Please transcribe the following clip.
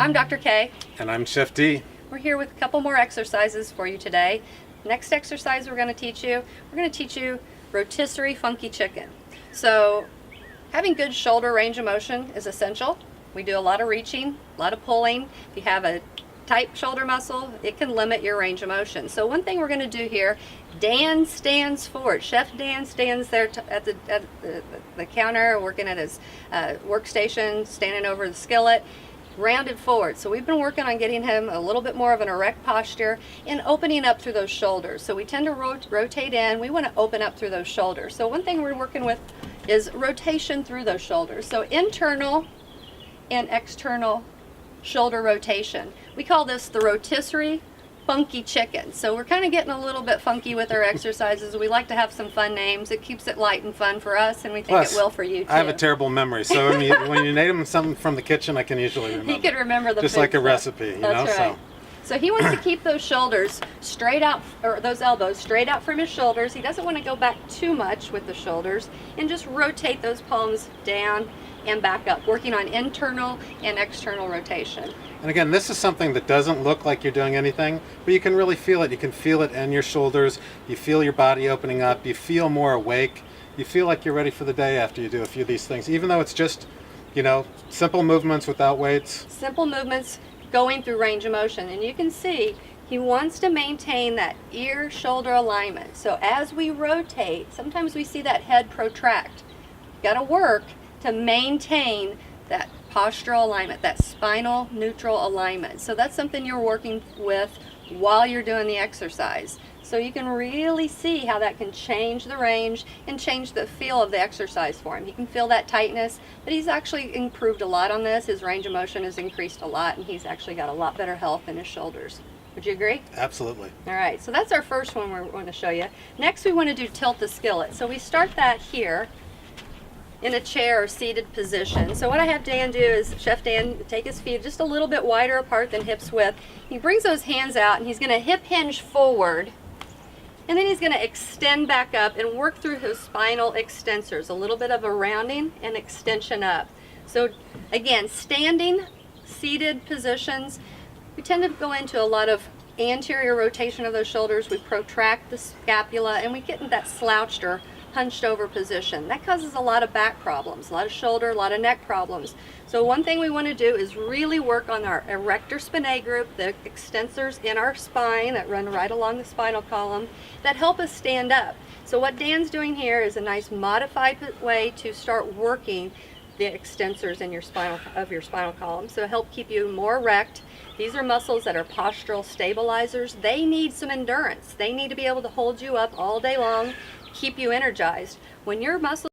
I'm Dr. K. And I'm Chef D. We're here with a couple more exercises for you today. Next exercise we're going to teach you rotisserie funky chicken. So having good shoulder range of motion is essential. We do a lot of reaching, a lot of pulling. If you have a tight shoulder muscle, it can limit your range of motion. So one thing we're going to do here, Dan stands forward. Chef Dan stands there at the counter, working at his workstation, standing over the skillet, rounded forward. So we've been working on getting him a little bit more of an erect posture and opening up through those shoulders. So we tend to rotate in. We want to open up through those shoulders. So one thing we're working with is rotation through those shoulders. So internal and external shoulder rotation. We call this the rotisserie funky chicken. So we're kind of getting a little bit funky with our exercises. We like to have some fun names. It keeps it light and fun for us, and we think it will for you too. I have a terrible memory, so when you name something from the kitchen, I can usually remember. He can remember the just like a recipe, you know. That's right. So he wants to keep those shoulders straight out, or those elbows straight out from his shoulders. He doesn't want to go back too much with the shoulders, and just rotate those palms down and back up, working on internal and external rotation. And again, this is something that doesn't look like you're doing anything, but you can really feel it. You can feel it in your shoulders. You feel your body opening up. You feel more awake. You feel like you're ready for the day after you do a few of these things, even though it's just, you know, simple movements without weights. Simple movements going through range of motion. And you can see he wants to maintain that ear-shoulder alignment. So as we rotate, sometimes we see that head protract. Got to work to maintain that postural alignment, that spinal neutral alignment. So that's something you're working with while you're doing the exercise. So you can really see how that can change the range and change the feel of the exercise for him. You can feel that tightness, but he's actually improved a lot on this. His range of motion has increased a lot, and he's actually got a lot better health in his shoulders. Would you agree? Absolutely. All right, so that's our first one we're going to show you. Next we want to do tilt the skillet. So we start that here in a chair or seated position. So what I have Dan do is, Chef Dan, take his feet just a little bit wider apart than hips width. He brings those hands out and he's going to hip hinge forward, and then he's going to extend back up and work through his spinal extensors, a little bit of a rounding and extension up. So again, standing, seated positions, we tend to go into a lot of anterior rotation of those shoulders. We protract the scapula and we get in that slouched or hunched over position. That causes a lot of back problems, a lot of shoulder, a lot of neck problems. So one thing we want to do is really work on our erector spinae group, the extensors in our spine that run right along the spinal column that help us stand up. So what Dan's doing here is a nice modified way to start working the extensors in your spinal column, so help keep you more erect. These are muscles that are postural stabilizers. They need some endurance. They need to be able to hold you up all day long, keep you energized. When your muscles